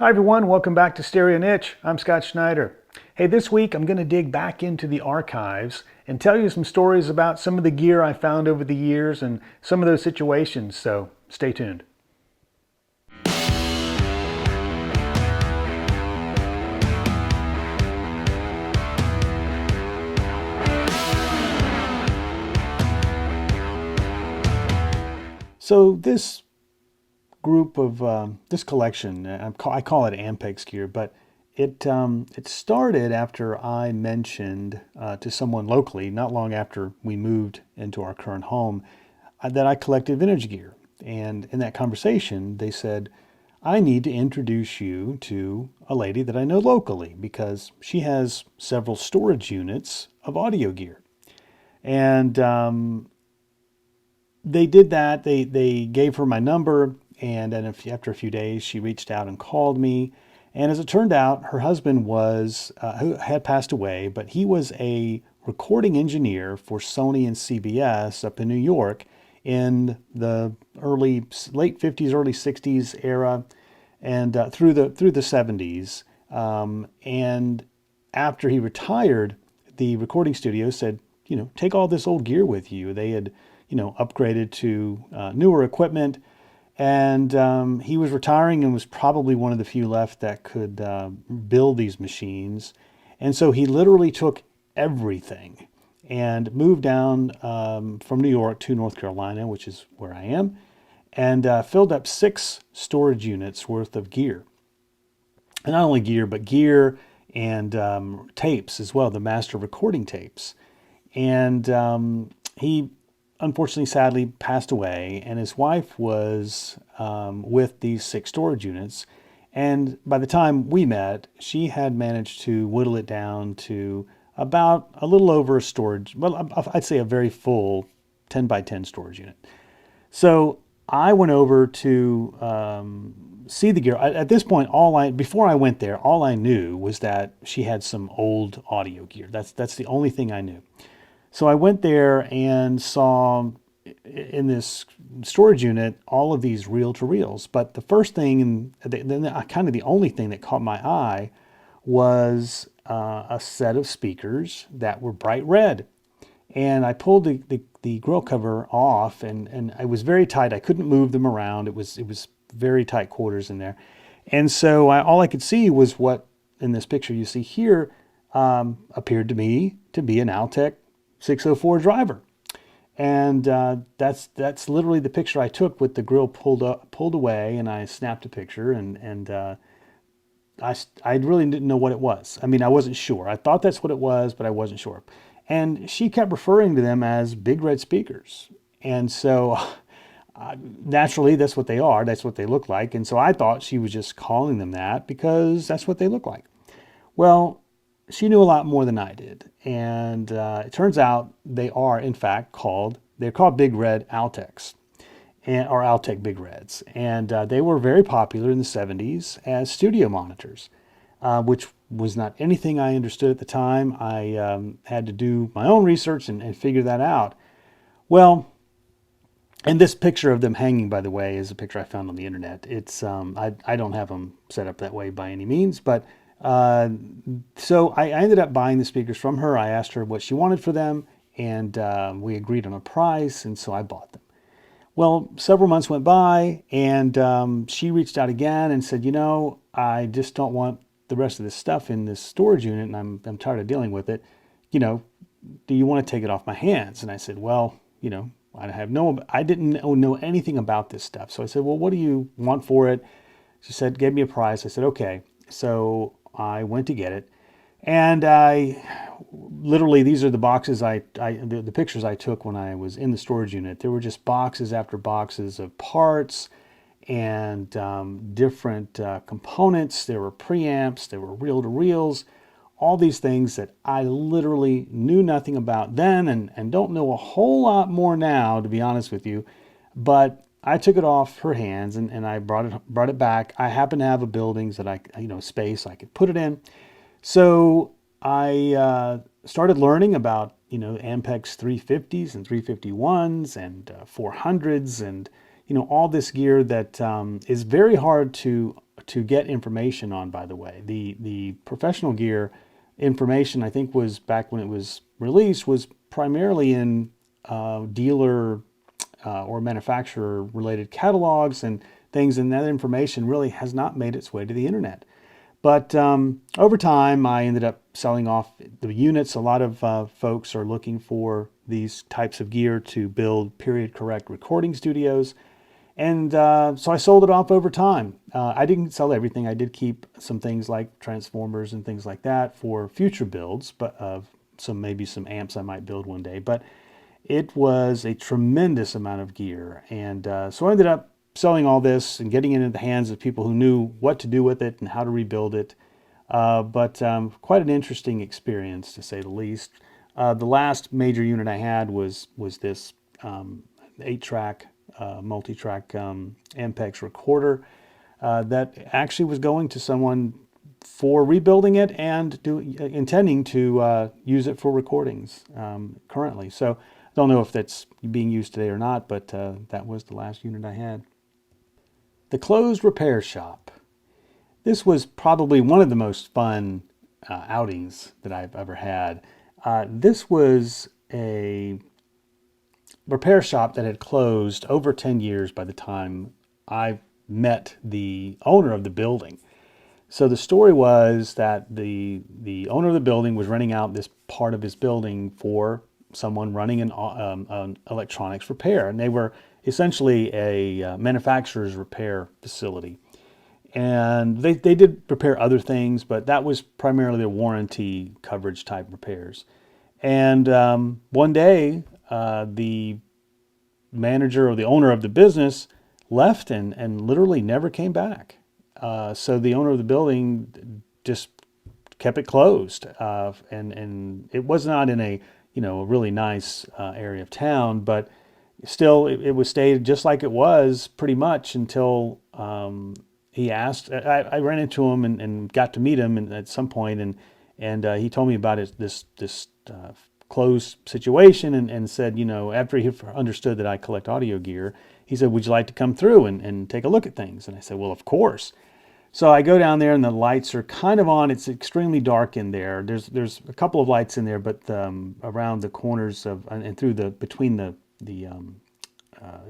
Hi everyone, welcome back to Stereo Niche. I'm Scott Schneider. Hey, this week I'm going to dig back into the archives and tell you some stories about some of the gear I found over the years and some of those situations, so stay tuned. So this group of this collection, I call it Ampex gear, but it started after I mentioned to someone locally, not long after we moved into our current home, that I collected vintage gear. And in that conversation, they said, I need to introduce you to a lady that I know locally because she has several storage units of audio gear. And they did that. They gave her my number, and then after a few days, she reached out and called me. And as it turned out, her husband was who had passed away, but he was a recording engineer for Sony and CBS up in New York in the late 50s, early 60s era, and through the 70s. And after he retired, the recording studio said, take all this old gear with you. They had, upgraded to newer equipment, and he was retiring and was probably one of the few left that could build these machines. And so he literally took everything and moved down from New York to North Carolina, which is where I am, and filled up 6 storage units worth of gear. And not only gear, but gear and tapes as well, the master recording tapes. And he unfortunately, sadly, passed away, and his wife was with these 6 storage units. And by the time we met, she had managed to whittle it down to about a little over a storage, well, I'd say a very full 10 by 10 storage unit. So I went over to see the gear. At this point, before I went there, all I knew was that she had some old audio gear. That's the only thing I knew. So I went there and saw in this storage unit all of these reel-to-reels. But the first thing, and then kind of the only thing that caught my eye was a set of speakers that were bright red. And I pulled the grill cover off, and it was very tight. I couldn't move them around. It was very tight quarters in there. And so all I could see was what in this picture you see here appeared to me to be an Altec 604 driver. And that's literally the picture I took with the grill pulled away, and I snapped a picture, and I really didn't know what it was. I mean, I wasn't sure. I thought that's what it was, but I wasn't sure. And she kept referring to them as big red speakers. And so naturally, that's what they are. That's what they look like. And so I thought she was just calling them that because that's what they look like. Well, she knew a lot more than I did. And it turns out they are, in fact, they're called Big Red Altecs, or Altec Big Reds. And they were very popular in the 70s as studio monitors, which was not anything I understood at the time. I had to do my own research and figure that out. Well, and this picture of them hanging, by the way, is a picture I found on the internet. It's I don't have them set up that way by any means, but so I ended up buying the speakers from her. I asked her what she wanted for them, and we agreed on a price, and so I bought them. Well, several months went by, and she reached out again and said, I just don't want the rest of this stuff in this storage unit, and I'm tired of dealing with it. Do you want to take it off my hands? And I said, well, I didn't know anything about this stuff. So I said, well, what do you want for it? She said, gave me a price. I said, okay. So I went to get it, and literally, these are the boxes the pictures I took when I was in the storage unit. There were just boxes after boxes of parts and different components. There were preamps, there were reel-to-reels, all these things that I literally knew nothing about then and don't know a whole lot more now, to be honest with you. But I took it off her hands and I brought it back. I happen to have a building that space I could put it in. So I started learning about, Ampex 350s and 351s and 400s and, all this gear that is very hard to to get information on, by the way. The professional gear information, I think, was back when it was released, was primarily in dealer or manufacturer related catalogs and things, and that information really has not made its way to the internet. But over time, I ended up selling off the units. A lot of folks are looking for these types of gear to build period correct recording studios. And so I sold it off over time. I didn't sell everything. I did keep some things like transformers and things like that for future builds, but maybe some amps I might build one day. But it was a tremendous amount of gear. And so I ended up selling all this and getting it into the hands of people who knew what to do with it and how to rebuild it. But quite an interesting experience, to say the least. The last major unit I had was this 8-track, multi-track Ampex recorder that actually was going to someone for rebuilding it and intending to use it for recordings currently. So I don't know if that's being used today or not, but that was the last unit I had. The closed repair shop. This was probably one of the most fun outings that I've ever had. This was a repair shop that had closed over 10 years by the time I met the owner of the building. So the story was that the owner of the building was renting out this part of his building for someone running an electronics repair, and they were essentially a manufacturer's repair facility. And they did repair other things, but that was primarily the warranty coverage type repairs. And one day, the manager or the owner of the business left and literally never came back. So the owner of the building just kept it closed, and it was not in a a really nice area of town, but still it was stayed just like it was pretty much until he asked. I ran into him and got to meet him at some point, and he told me about this closed situation and said, after he understood that I collect audio gear, he said, "Would you like to come through and take a look at things?" And I said, "Well, of course." So I go down there and the lights are kind of on. It's extremely dark in there. There's a couple of lights in there, but around the corners and through between the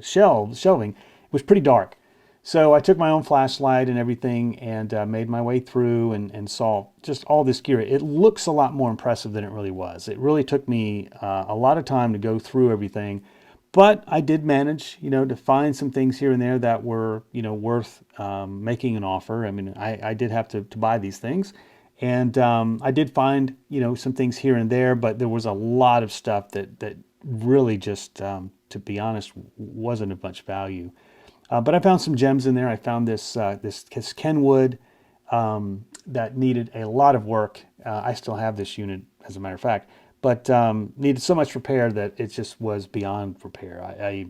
shelving, it was pretty dark. So I took my own flashlight and everything and made my way through and saw just all this gear. It looks a lot more impressive than it really was. It really took me a lot of time to go through everything. But I did manage, to find some things here and there that were, worth making an offer. I mean, I did have to buy these things. And I did find, some things here and there, but there was a lot of stuff that really just, to be honest, wasn't of much value. But I found some gems in there. I found this Kenwood that needed a lot of work. I still have this unit, as a matter of fact, but needed so much repair that it just was beyond repair.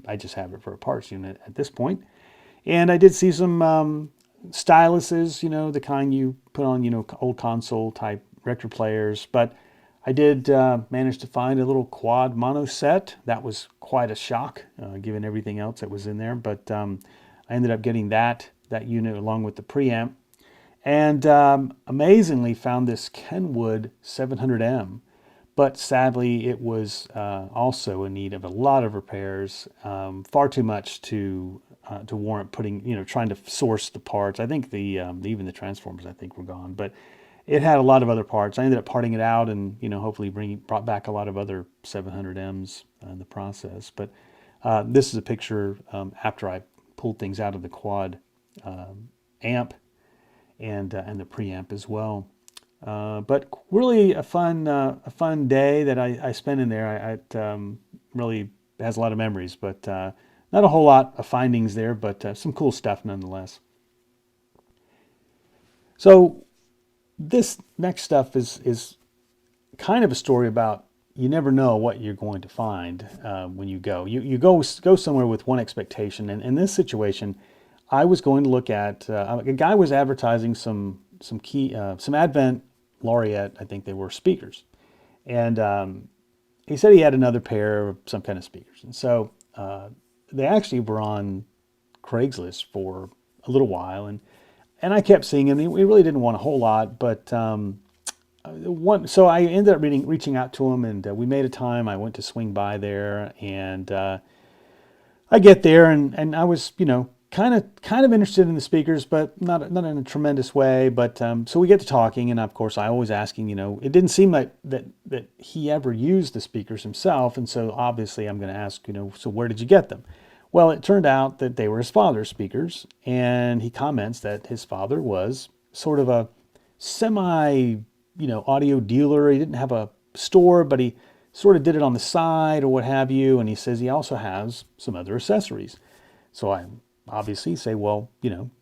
I just have it for a parts unit at this point. And I did see some styluses, the kind you put on, old console type record players. But I did manage to find a little quad mono set. That was quite a shock, given everything else that was in there. But I ended up getting that unit along with the preamp. And amazingly found this Kenwood 700M. But sadly, it was also in need of a lot of repairs, far too much to warrant putting, trying to source the parts. I think even the transformers, I think, were gone. But it had a lot of other parts. I ended up parting it out and, hopefully brought back a lot of other 700Ms in the process. But this is a picture after I pulled things out of the quad amp and the preamp as well. But really a fun day that I spent in there. It really has a lot of memories, but not a whole lot of findings there, but some cool stuff nonetheless. So this next stuff is kind of a story about you never know what you're going to find when you go. You go somewhere with one expectation, and in this situation, I was going to look at a guy was advertising some Advent Laureate, I think they were, speakers, and he said he had another pair of some kind of speakers, and so they actually were on Craigslist for a little while, and and I kept seeing him. We really didn't want a whole lot, but so I ended up reaching out to him, and we made a time. I went to swing by there, and I get there, and I was, kind of interested in the speakers, but not in a tremendous way. But so we get to talking, and of course, I always asking, it didn't seem like that he ever used the speakers himself, and so obviously I'm going to ask, so where did you get them? Well, it turned out that they were his father's speakers, and he comments that his father was sort of a semi, audio dealer. He didn't have a store, but he sort of did it on the side or what have you. And he says he also has some other accessories. So I obviously say, well,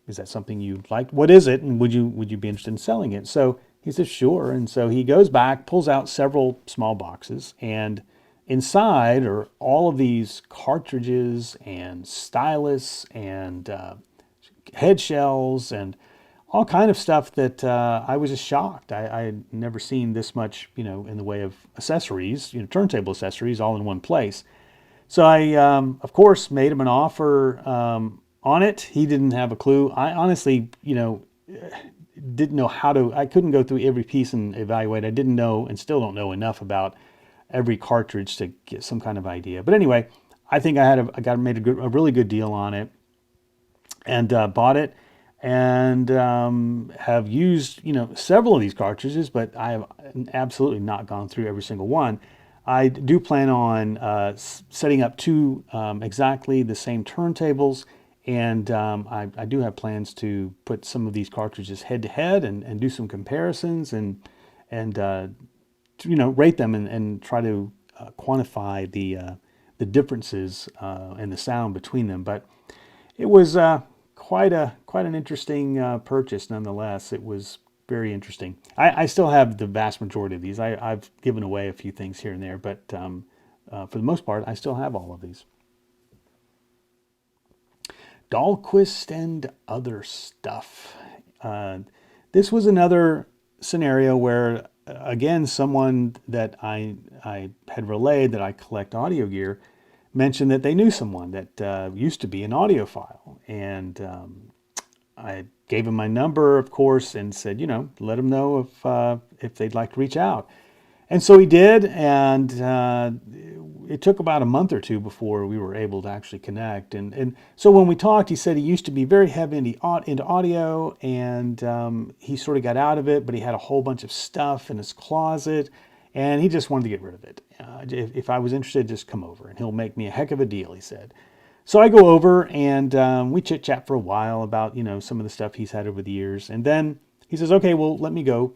is that something you'd like? What is it? And would you be interested in selling it? So he says, sure. And so he goes back, pulls out several small boxes, and inside are all of these cartridges and stylus and head shells and all kind of stuff that I was just shocked. I had never seen this much, in the way of accessories, turntable accessories all in one place. So I, of course, made him an offer on it. He didn't have a clue. I honestly, didn't know how to. I couldn't go through every piece and evaluate. I didn't know, and still don't know enough about every cartridge to get some kind of idea. But anyway, I think I made a really good deal on it, and bought it, and have used several of these cartridges, but I have absolutely not gone through every single one. I do plan on setting up two exactly the same turntables, and I do have plans to put some of these cartridges head to head and do some comparisons and rate them and try to quantify the differences and the sound between them. But it was quite an interesting purchase nonetheless. It was very interesting. I still have the vast majority of these. I've given away a few things here and there, but for the most part, I still have all of these. Dahlquist and other stuff. This was another scenario where, again, someone that I had relayed that I collect audio gear mentioned that they knew someone that used to be an audiophile, and I gave him my number, of course, and said, let him know if they'd like to reach out. And so he did, and it took about a month or two before we were able to actually connect. And so when we talked, he said he used to be very heavy into audio, and he sort of got out of it, but he had a whole bunch of stuff in his closet, and he just wanted to get rid of it. If I was interested, just come over, and he'll make me a heck of a deal, he said. So I go over, and we chit-chat for a while about, some of the stuff he's had over the years. And then he says, okay, well, let me go,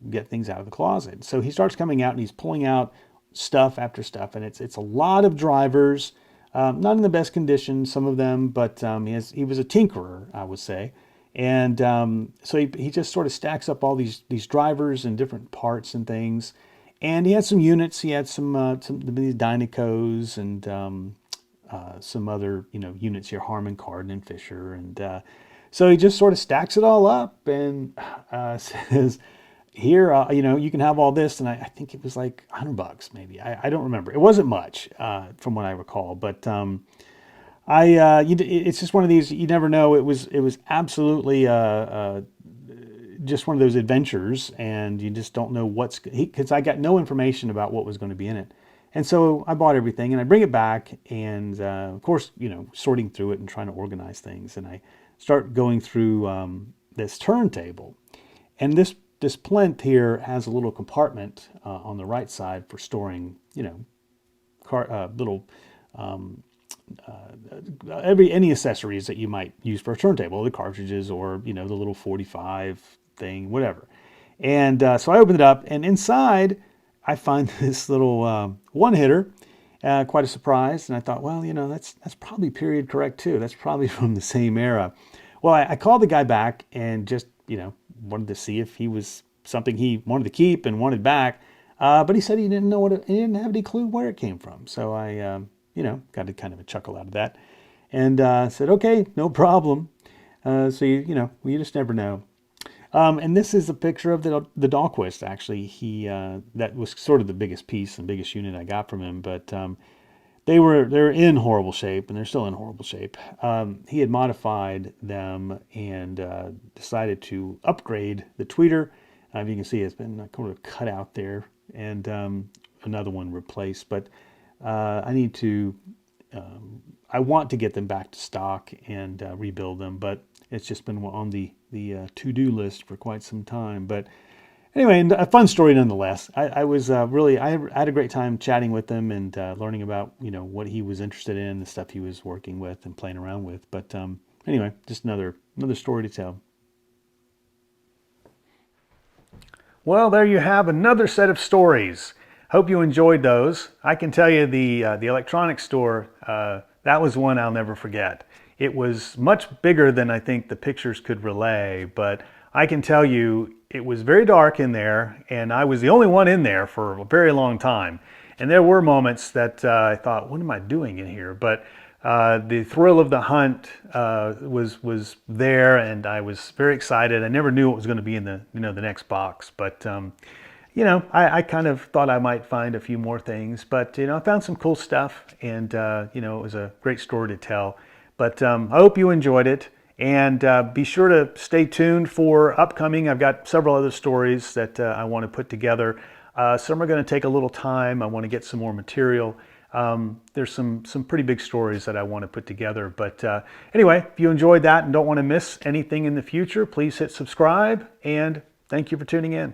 get things out of the closet. So he starts coming out, and he's pulling out stuff after stuff. And it's a lot of drivers, not in the best condition, some of them, but he was a tinkerer, I would say. And so he just sort of stacks up all these drivers and different parts and things. And he had some units. He had some these Dynacos and some other units here, Harman Kardon and Fisher, and so he just sort of stacks it all up and says, "Here, you can have all this." And I think it was like $100 maybe. I don't remember. It wasn't much from what I recall, but it's just one of these. You never know. It was absolutely just one of those adventures, and you just don't know because I got no information about what was going to be in it. And so I bought everything, and I bring it back, and of course, sorting through it and trying to organize things. And I start going through this turntable, and this plinth here has a little compartment on the right side for storing, little any accessories that you might use for a turntable, the cartridges or the little 45 thing, whatever. And so I opened it up, and inside I find this little one hitter. Quite a surprise, and I thought, well, that's probably period correct too. That's probably from the same era. Well, I called the guy back and just wanted to see if he was something he wanted to keep and wanted back, but he said he didn't know he didn't have any clue where it came from. So I got a kind of a chuckle out of that, and said, okay, no problem. So you just never know. And this is a picture of the Dahlquist. Actually, that was sort of the biggest piece and biggest unit I got from him. But they're in horrible shape, and they're still in horrible shape. He had modified them and decided to upgrade the tweeter. You can see it's been kind of cut out there, and another one replaced. But I need to. I want to get them back to stock and rebuild them, but it's just been on the to-do list for quite some time. But anyway, and a fun story nonetheless. I was really I had a great time chatting with him and learning about what he was interested in, the stuff he was working with and playing around with. But anyway, just another story to tell. Well, there you have another set of stories. Hope you enjoyed those. I can tell you the electronics store, that was one I'll never forget. It was much bigger than I think the pictures could relay, but I can tell you it was very dark in there, and I was the only one in there for a very long time. And there were moments that I thought, what am I doing in here? But the thrill of the hunt was there, and I was very excited. I never knew what was going to be in the the next box, but I kind of thought I might find a few more things. But I found some cool stuff, and it was a great story to tell. But I hope you enjoyed it, and be sure to stay tuned for upcoming. I've got several other stories that I want to put together. Some are going to take a little time. I want to get some more material. There's some pretty big stories that I want to put together. But anyway, if you enjoyed that and don't want to miss anything in the future, please hit subscribe, and thank you for tuning in.